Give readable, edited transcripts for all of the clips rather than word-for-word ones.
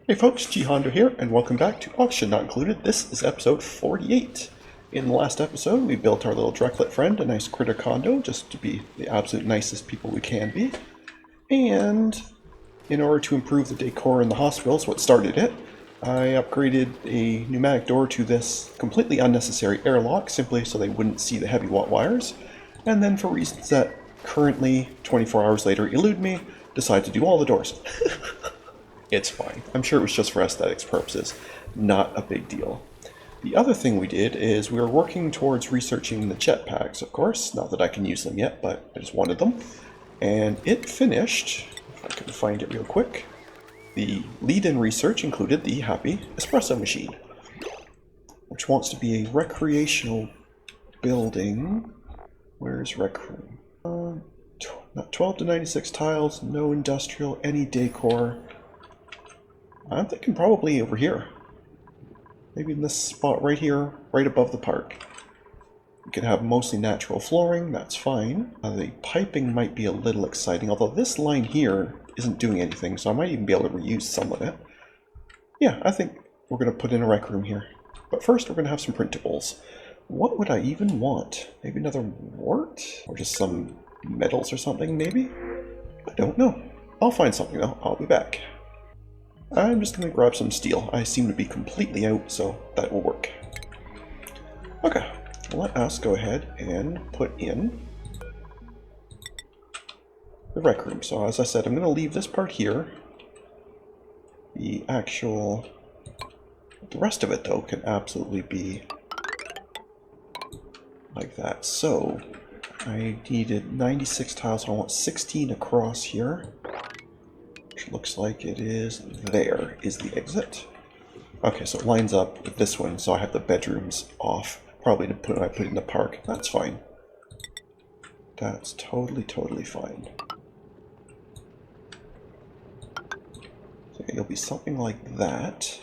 Hey folks, GHondo here, and welcome back to Auction Not Included. This is episode 48. In the last episode, we built our little Drecklet friend a nice critter condo, just to be the absolute nicest people we can be. And in order to improve the decor in the hospital, is what started it, I upgraded a pneumatic door to this completely unnecessary airlock, simply so they wouldn't see the heavy watt wires. And then for reasons that currently, 24 hours later, elude me, decided to do all the doors. It's fine. I'm sure it was just for aesthetics purposes. Not a big deal. The other thing we did is we were working towards researching the jetpacks, of course. Not that I can use them yet, but I just wanted them. And it finished, if I can find it real quick. The lead-in research included the Happy Espresso Machine, which wants to be a recreational building. Where's Rec Room? 12 to 96 tiles, no industrial, any decor. I'm thinking probably over here. Maybe in this spot right here, right above the park. You can have mostly natural flooring, that's fine. The piping might be a little exciting, although this line here isn't doing anything, so I might even be able to reuse some of it. Yeah, I think we're going to put in a rec room here. But first we're going to have some printables. What would I even want? Maybe another wart? Or just some metals or something, maybe? I don't know. I'll find something though. I'll be back. I'm just going to grab some steel. I seem to be completely out, so that will work. Okay, let us go ahead and put in the rec room. So as I said, I'm going to leave this part here. The rest of it though can absolutely be like that. So I needed 96 tiles, so I want 16 across here. Which looks like it is there, is the exit. Okay, so it lines up with this one, so I have the bedrooms off. Probably to put I put in the park. That's fine. That's totally fine. So it'll be something like that.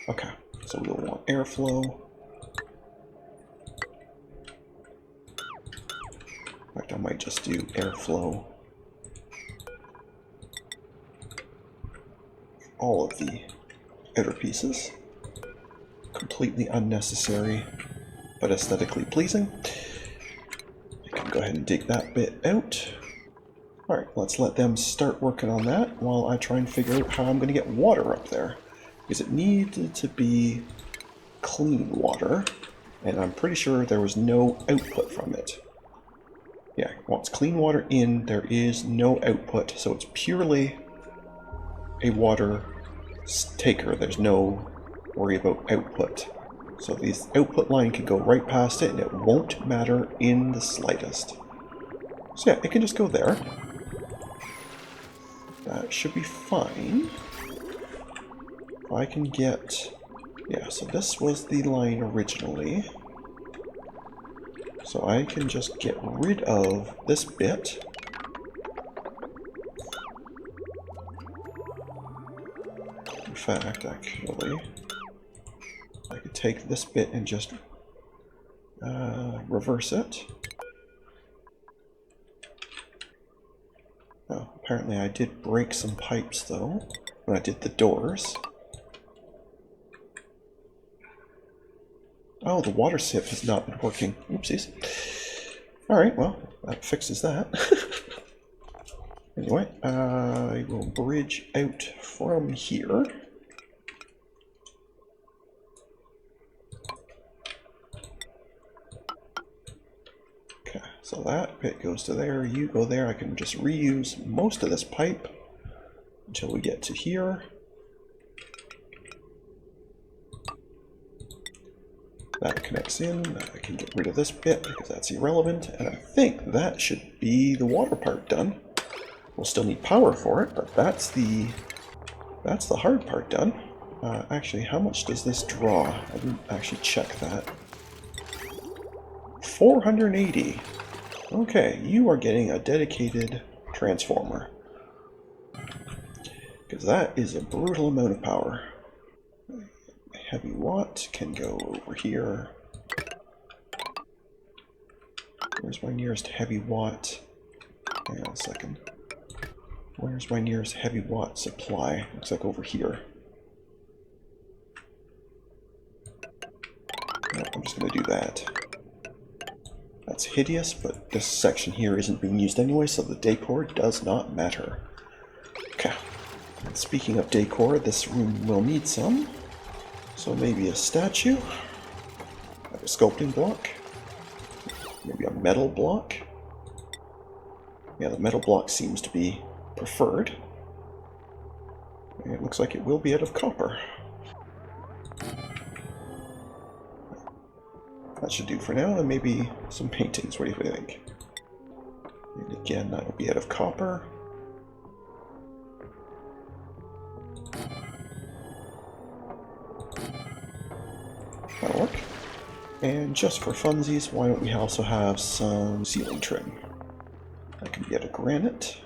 Okay, so we'll want airflow. In fact, I might just do airflow. All of the outer pieces. Completely unnecessary, but aesthetically pleasing. I can go ahead and dig that bit out. Alright, let's let them start working on that while I try and figure out how I'm going to get water up there. Because it needed to be clean water, and I'm pretty sure there was no output from it. Yeah, once clean water in, there is no output, so it's purely a water taker. There's no worry about output. So this output line can go right past it and it won't matter in the slightest. So yeah, it can just go there. That should be fine. If I can get... Yeah, so this was the line originally. So I can just get rid of this bit. In fact, actually, I could take this bit and just reverse it. Oh, apparently I did break some pipes though, when I did the doors. Oh, the water sip has not been working. Oopsies. Alright, well, that fixes that. Anyway, I will bridge out from here. Okay, so that bit goes to there, you go there. I can just reuse most of this pipe until we get to here. That connects in. I can get rid of this bit because that's irrelevant, and I think that should be the water part done. We'll still need power for it, but that's the hard part done. Actually, how much does this draw? I didn't actually check that. 480. Okay, you are getting a dedicated transformer. Because that is a brutal amount of power. Heavy watt can go over here. Where's my nearest heavy watt? Hang on a second. Where's my nearest heavy watt supply? Looks like over here. No, I'm just going to do that. That's hideous, but this section here isn't being used anyway, so the decor does not matter. Okay. And speaking of decor, this room will need some. So maybe a statue, like a sculpting block, maybe a metal block. Yeah, the metal block seems to be preferred. And it looks like it will be out of copper. That should do for now, and maybe some paintings. What do you think? And again, that will be out of copper. That'll work. And just for funsies, why don't we also have some ceiling trim? That can be out of granite.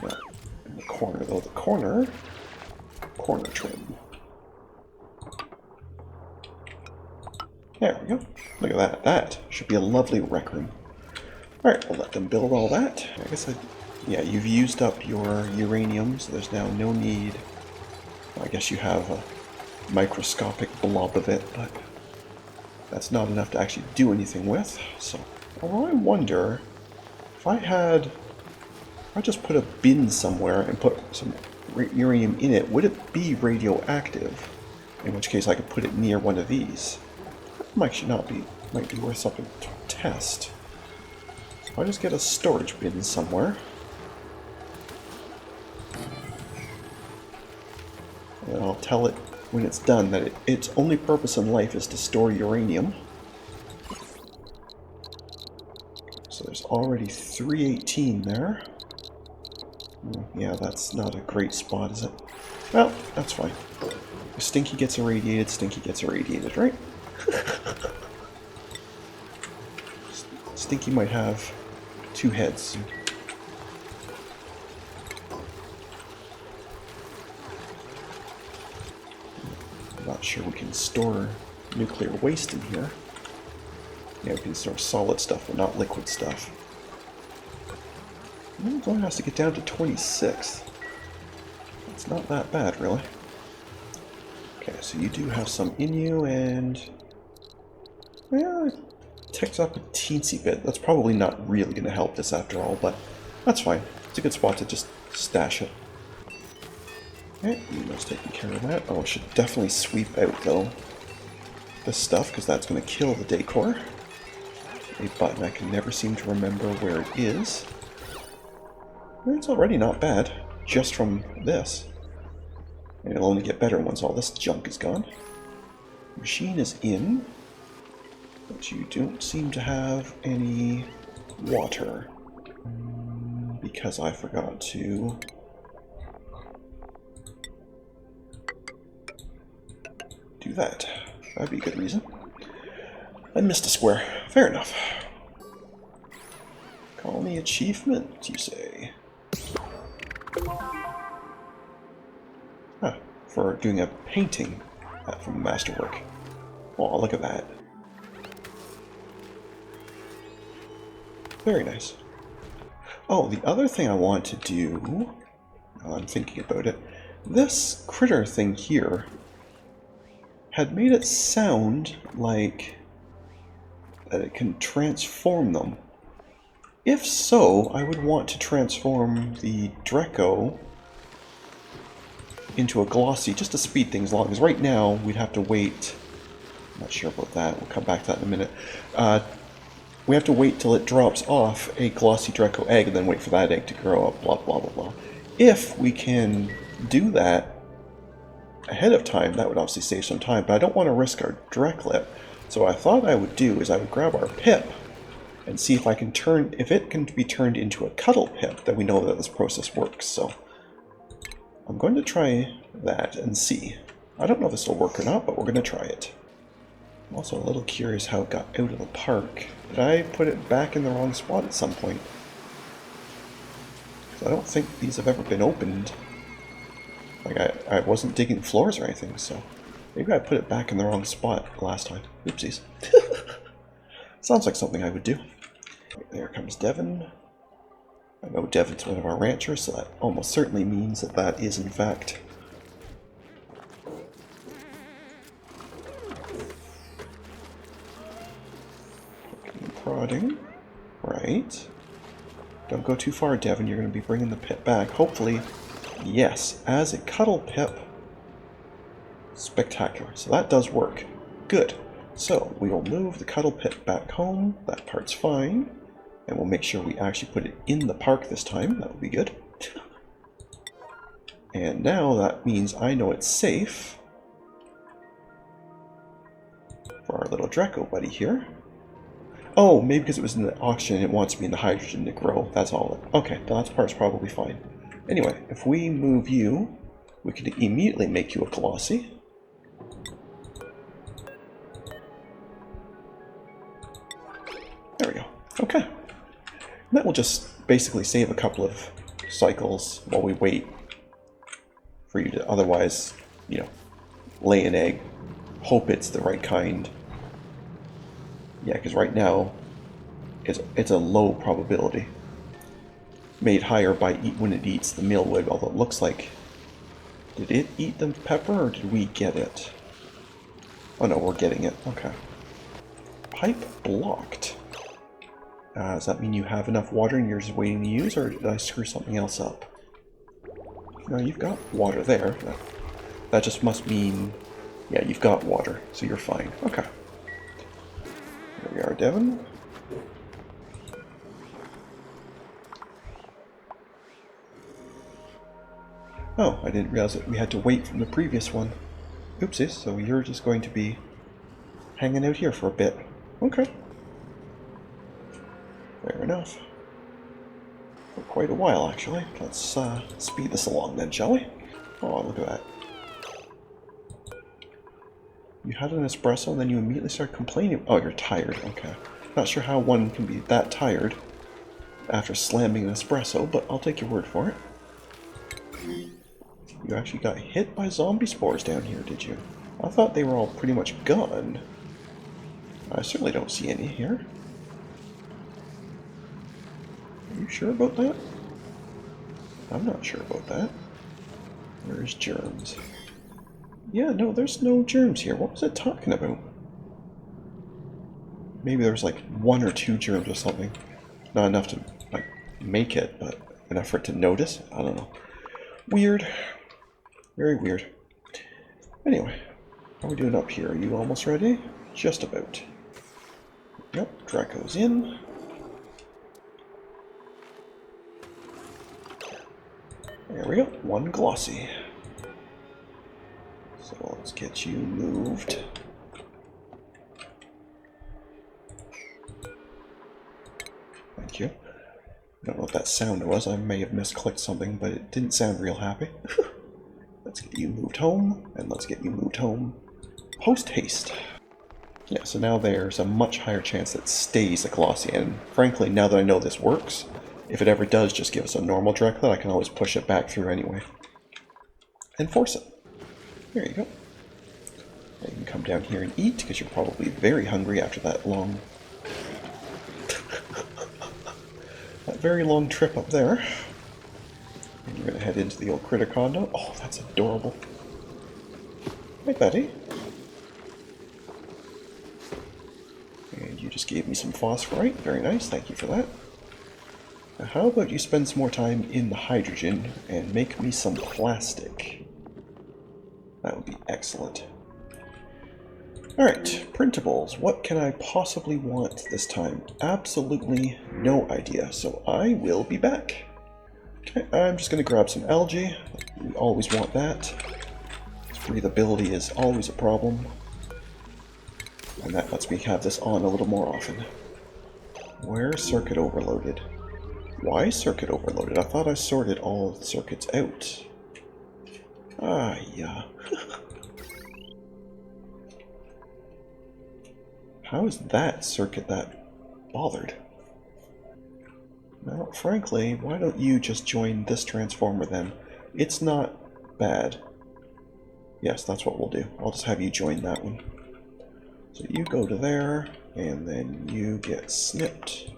Not in the corner, though. The corner trim. There we go. Look at that. That should be a lovely rec room. Alright, we'll let them build all that. I guess yeah, you've used up your uranium, so there's now no need. I guess you have a microscopic blob of it, but that's not enough to actually do anything with. So, I wonder if I just put a bin somewhere and put some uranium in it, would it be radioactive? In which case I could put it near one of these. Might be worth something to test. So if I just get a storage bin somewhere, and I'll tell it when it's done that its only purpose in life is to store uranium. So there's already 318 there. Yeah, that's not a great spot, is it? Well, that's fine. If Stinky gets irradiated, Stinky gets irradiated, right? Stinky might have two heads. I'm not sure we can store nuclear waste in here. Yeah, we can store solid stuff, but not liquid stuff. It only has to get down to 26. It's not that bad, really. Okay, so you do have some in you, and well, it ticks up a teensy bit. That's probably not really going to help this after all, but that's fine. It's a good spot to just stash it. Okay, Nemo's taking care of that. Oh, I should definitely sweep out, though, this stuff, because that's going to kill the decor. A button I can never seem to remember where it is. It's already not bad, just from this. And it'll only get better once all this junk is gone. Machine is in, but you don't seem to have any water. Because I forgot to... do that. That'd be a good reason. I missed a square. Fair enough. Colony achievement, you say? Ah, for doing a painting from Masterwork. Oh, look at that. Very nice. Oh, the other thing I want to do, I'm thinking about it, this critter thing here had made it sound like that it can transform them. If so, I would want to transform the Drecko into a Glossy, just to speed things along, because right now we'd have to wait. I'm not sure about that, we'll come back to that in a minute. We have to wait till it drops off a Glossy Drecko egg and then wait for that egg to grow up, blah blah blah blah. If we can do that ahead of time, that would obviously save some time, but I don't want to risk our Drecklet. So what I thought I would do is I would grab our Pip and see if I can if it can be turned into a Cuddle Pip, then we know that this process works. So I'm going to try that and see. I don't know if this will work or not, but we're going to try it. I'm also a little curious how it got out of the park. Did I put it back in the wrong spot at some point? I don't think these have ever been opened. Like, I wasn't digging floors or anything, so maybe I put it back in the wrong spot last time. Oopsies. Sounds like something I would do. There comes Devon. I know Devon's one of our ranchers, so that almost certainly means that that is in fact prodding. Right. Don't go too far, Devon. You're going to be bringing the pit back. Hopefully, yes, as a Cuddle Pip. Spectacular. So that does work. Good. So we'll move the Cuddle Pip back home. That part's fine. And we'll make sure we actually put it in the park this time. That would be good. And now that means I know it's safe for our little Drecko buddy here. Oh, maybe because it was in the oxygen, it wants me in the hydrogen to grow. That's all. Okay, that part's probably fine. Anyway, if we move you, we can immediately make you a Glossy. There we go. Okay. And that will just basically save a couple of cycles while we wait for you to otherwise, you know, lay an egg, hope it's the right kind. Yeah, because right now, it's a low probability. Made higher by when it eats the mealwood, although it looks like... Did it eat the pepper, or did we get it? Oh no, we're getting it. Okay. Pipe blocked. Does that mean you have enough water and you're just waiting to use, or did I screw something else up? No, you've got water there. That just must mean... Yeah, you've got water, so you're fine. Okay. Here we are, Devon. Oh, I didn't realize that we had to wait from the previous one. Oopsies, so you're just going to be hanging out here for a bit. Okay. Fair enough. For quite a while, actually. Let's speed this along then, shall we? Oh, look at that. You had an espresso and then you immediately start complaining. Oh, you're tired. Okay. Not sure how one can be that tired after slamming an espresso, but I'll take your word for it. You actually got hit by zombie spores down here, did you? I thought they were all pretty much gone. I certainly don't see any here. Are you sure about that? I'm not sure about that. Where's germs? Yeah, no, there's no germs here. What was it talking about? Maybe there's like 1 or 2 germs or something. Not enough to like make it, but enough for it to notice. I don't know. Weird. Very weird. Anyway, how are we doing up here? Are you almost ready? Just about. Yep, Drecko's in. There we go. 1 Glossy. So let's get you moved. Thank you. I don't know what that sound was. I may have misclicked something, but it didn't sound real happy. Let's get you moved home, and let's get you moved home post-haste. Yeah, so now there's a much higher chance that it stays a Glossy, and frankly, now that I know this works, if it ever does just give us a normal Drecko, I can always push it back through anyway. And force it. There you go. Now you can come down here and eat, because you're probably very hungry after that long... that very long trip up there. And you're going to head into the old GHondo. Oh, that's adorable. Hi, buddy. And you just gave me some phosphorite. Very nice. Thank you for that. Now, how about you spend some more time in the hydrogen and make me some plastic? That would be excellent. Alright, printables. What can I possibly want this time? Absolutely no idea. So I will be back. Okay, I'm just going to grab some algae. We always want that. Breathability is always a problem. And that lets me have this on a little more often. Where's circuit overloaded? Why circuit overloaded? I thought I sorted all the circuits out. Ah, yeah. How is that circuit that bothered? Well, frankly, why don't you just join this transformer then? It's not bad. Yes, that's what we'll do. I'll just have you join that one. So you go to there, and then you get snipped.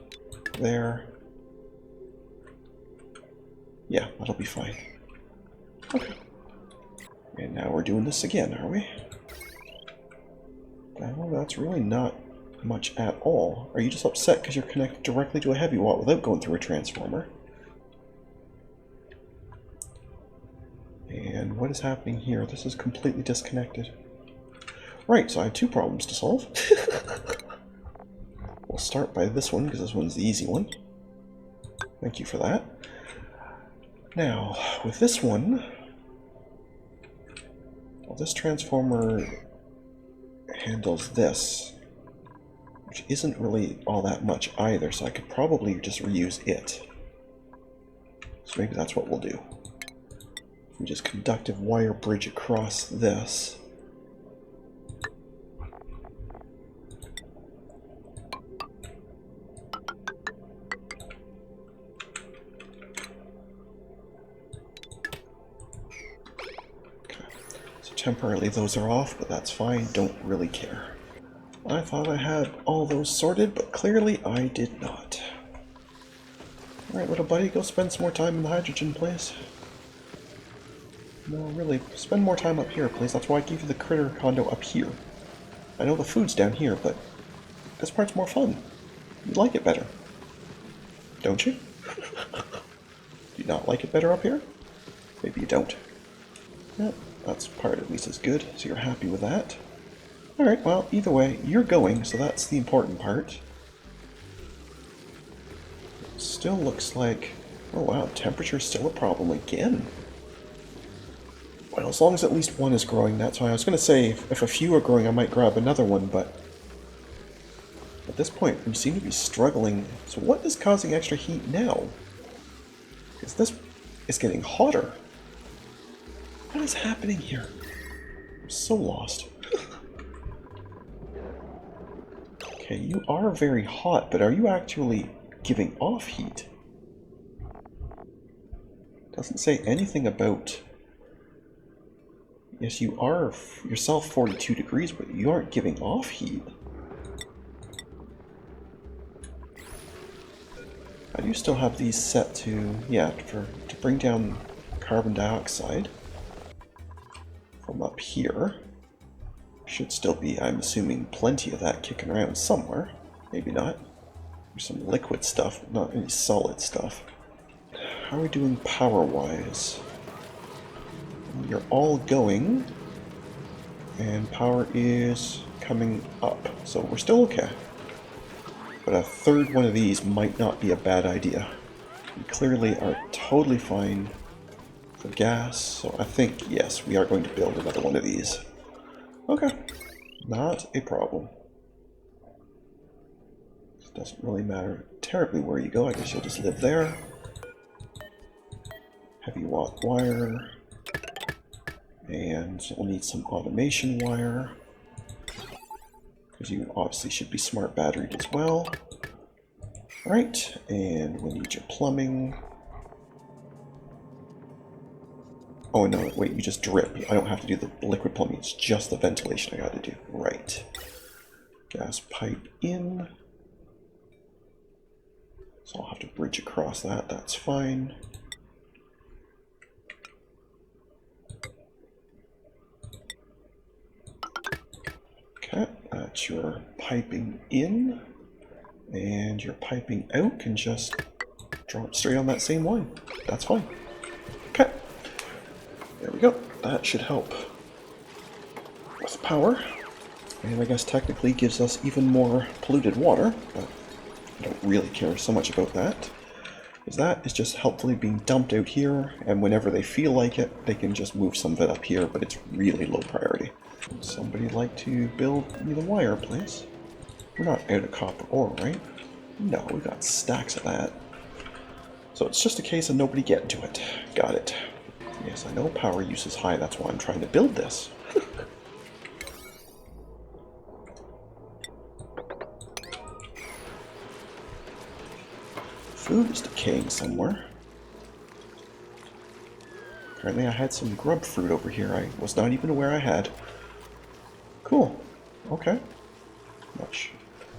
there. Yeah, that'll be fine. Okay. And now we're doing this again, are we? Well, that's really not much at all. Are you just upset because you're connected directly to a heavy watt without going through a transformer? And what is happening here? This is completely disconnected. Right, so I have two problems to solve. We'll start by this one, because this one's the easy one. Thank you for that. Now, with this one, well, this transformer handles this, which isn't really all that much either, so I could probably just reuse it. So maybe that's what we'll do. We just conductive wire bridge across this. Temporarily those are off, but that's fine, don't really care. I thought I had all those sorted, but clearly I did not. Alright, little buddy, go spend some more time in the hydrogen, please. No, really, spend more time up here, please. That's why I gave you the critter condo up here. I know the food's down here, but this part's more fun. You like it better. Don't you? Do you not like it better up here? Maybe you don't. Yep. That's part at least as good, so you're happy with that. Alright, well, either way, you're going, so that's the important part. Still looks like... oh wow, temperature's still a problem again. Well, as long as at least one is growing, that's why I was going to say, if a few are growing, I might grab another one, but... at this point, we seem to be struggling. So what is causing extra heat now? Because this is getting hotter. What is happening here? I'm so lost. Okay, you are very hot, but are you actually giving off heat? Doesn't say anything about... yes, you are yourself 42 degrees, but you aren't giving off heat. I do still have these set to, yeah, to bring down carbon dioxide. From up here. Should still be, I'm assuming, plenty of that kicking around somewhere. Maybe not. There's some liquid stuff, not any solid stuff. How are we doing power-wise? You're all going, and power is coming up, so we're still okay. But a third one of these might not be a bad idea. We clearly are totally fine for gas, so I think, yes, we are going to build another one of these. Okay, not a problem. It doesn't really matter terribly where you go, I guess you'll just live there. Heavy watt wire, and we'll need some automation wire, because you obviously should be smart batteried as well. Right, and we'll need your plumbing. Oh no, wait, you just drip. I don't have to do the liquid plumbing, it's just the ventilation I gotta do. Right. Gas pipe in. So I'll have to bridge across that, that's fine. Okay, that's your piping in. And your piping out can just drop straight on that same line. That's fine. Okay. There we go. That should help with power. And I guess technically gives us even more polluted water, but I don't really care so much about that. Because that is just helpfully being dumped out here, and whenever they feel like it, they can just move some of it up here, but it's really low priority. Would somebody like to build me the wire, please? We're not out of copper ore, right? No, we got stacks of that. So it's just a case of nobody getting to it. Got it. Yes, I know power use is high, that's why I'm trying to build this. Food is decaying somewhere. Apparently I had some grub fruit over here I was not even aware I had. Cool. Okay.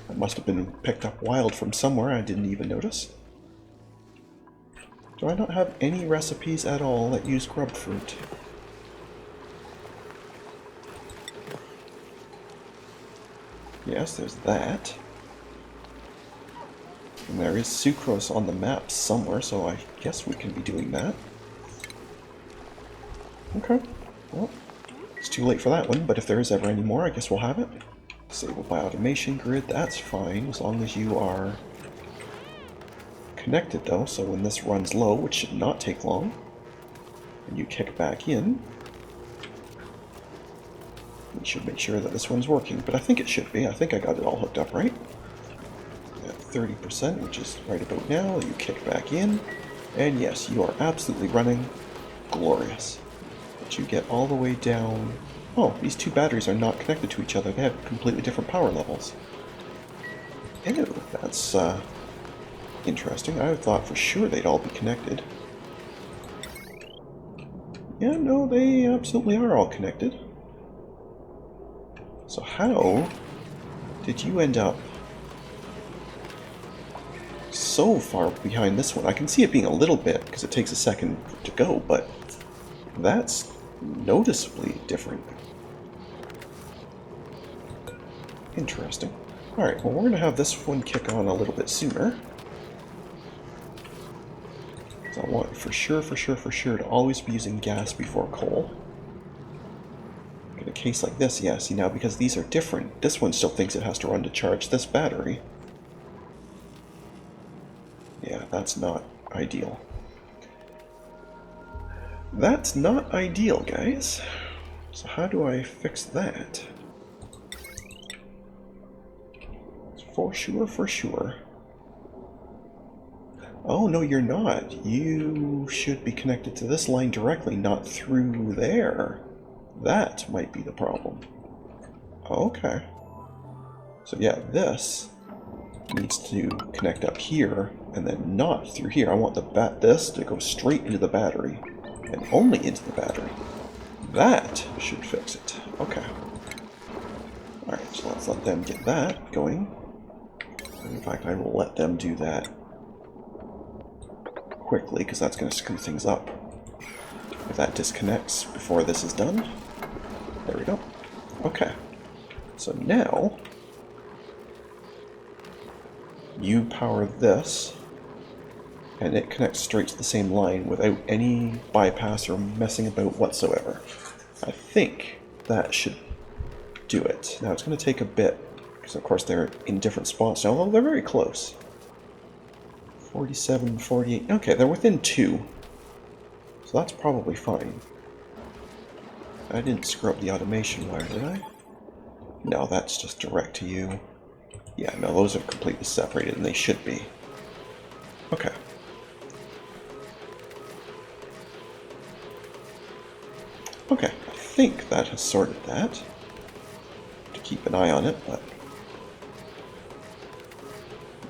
That must have been picked up wild from somewhere I didn't even notice. Do I not have any recipes at all that use grub fruit? Yes, there's that. And there is sucrose on the map somewhere, so I guess we can be doing that. Okay. Well, it's too late for that one, but if there is ever any more, I guess we'll have it. Disable by automation grid, that's fine, as long as you are connected though, so when this runs low, which should not take long, and you kick back in, we should make sure that this one's working, but I think it should be. I think I got it all hooked up right. At 30%, which is right about now, you kick back in, and yes, you are absolutely running glorious. But you get all the way down. Oh, these two batteries are not connected to each other. They have completely different power levels. Ew, that's interesting. I thought for sure they'd all be connected. Yeah, no, they absolutely are all connected. So how did you end up so far behind this one? I can see it being a little bit, because it takes a second to go, but that's noticeably different. Interesting. Alright, well we're going to have this one kick on a little bit sooner. So I want for sure to always be using gas before coal. In a case like this, yeah, see now because these are different, this one still thinks it has to run to charge this battery. Yeah, that's not ideal. That's not ideal, guys. So how do I fix that? For sure. Oh, no, you're not. You should be connected to this line directly, not through there. That might be the problem. Okay. So yeah, this needs to connect up here, and then not through here. I want this to go straight into the battery, and only into the battery. That should fix it. Okay. Alright, so let's let them get that going. In fact, I will let them do that quickly, because that's going to screw things up. If that disconnects before this is done. There we go. Okay. So now, you power this, and it connects straight to the same line without any bypass or messing about whatsoever. I think that should do it. Now it's going to take a bit, because of course they're in different spots now, although they're very close. 47, 48, okay, they're within 2. So that's probably fine. I didn't screw up the automation wire, did I? No, that's just direct to you. Yeah, no, those are completely separated, and they should be. Okay. Okay, I think that has sorted that. To keep an eye on it, but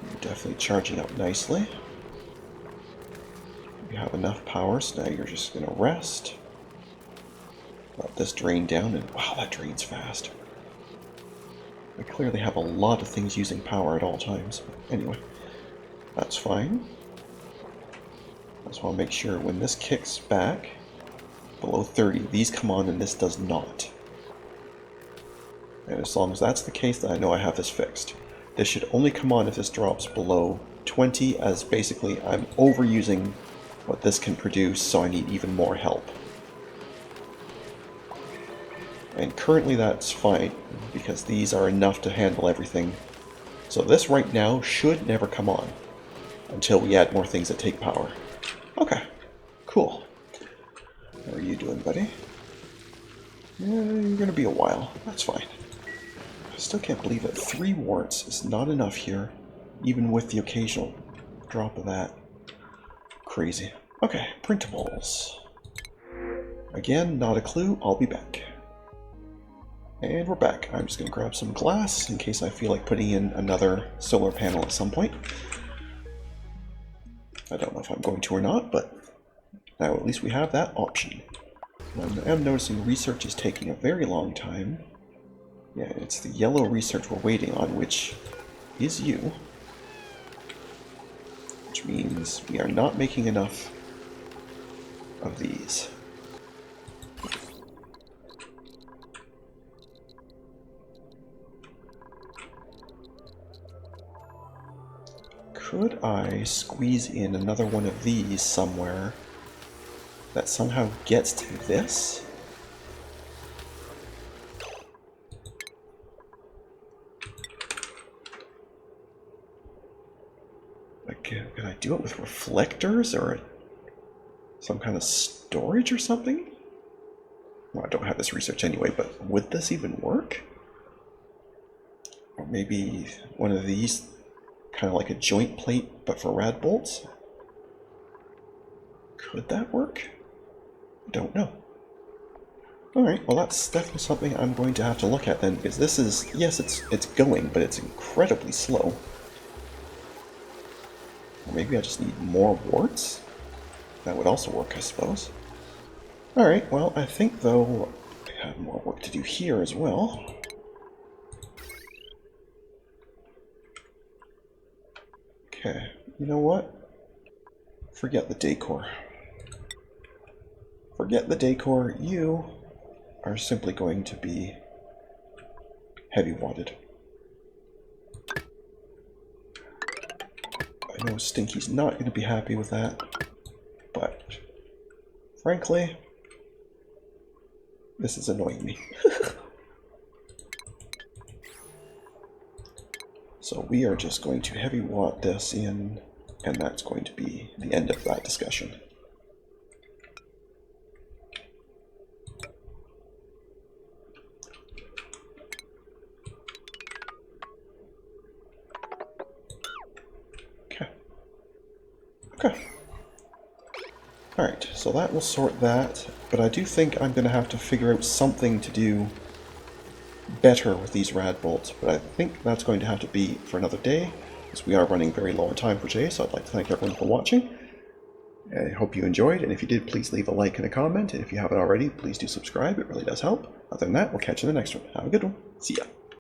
you're definitely charging up nicely. You have enough power, so now you're just going to rest. Let this drain down, and wow, that drains fast. I clearly have a lot of things using power at all times. Anyway, that's fine. I just want to make sure when this kicks back below 30, these come on and this does not. And as long as that's the case, then I know I have this fixed. This should only come on if this drops below 20, as basically I'm overusing what this can produce, so I need even more help. And currently that's fine, because these are enough to handle everything. So this right now should never come on, until we add more things that take power. Okay, cool. How are you doing, buddy? Yeah, you're gonna be a while. That's fine. I still can't believe that 3 warts is not enough here, even with the occasional drop of that. Crazy. Okay, printables. Again, not a clue. I'll be back. And we're back. I'm just going to grab some glass in case I feel like putting in another solar panel at some point. I don't know if I'm going to or not, but now at least we have that option. I am noticing research is taking a very long time. Yeah, it's the yellow research we're waiting on, which is you. Which means we are not making enough of these. Could I squeeze in another one of these somewhere that somehow gets to this? Like, can I do it with reflectors or some kind of storage or something? Well, I don't have this research anyway, but would this even work? Or maybe one of these, kind of like a joint plate, but for rad bolts? Could that work? Don't know. Alright, well that's definitely something I'm going to have to look at then, because this is, yes, it's going, but it's incredibly slow. Or maybe I just need more warts? That would also work, I suppose. Alright, well, I think, though, I have more work to do here as well. Okay, you know what? Forget the decor. Forget the decor. You are simply going to be heavy wadded. I know Stinky's not going to be happy with that, but frankly, this is annoying me. So we are just going to heavy wad this in, and that's going to be the end of that discussion. Okay. Alright, so that will sort that, but I do think I'm going to have to figure out something to do better with these rad bolts, but I think that's going to have to be for another day, because we are running very low on time for today, so I'd like to thank everyone for watching. I hope you enjoyed, and if you did, please leave a like and a comment, and if you haven't already, please do subscribe, it really does help. Other than that, we'll catch you in the next one. Have a good one. See ya.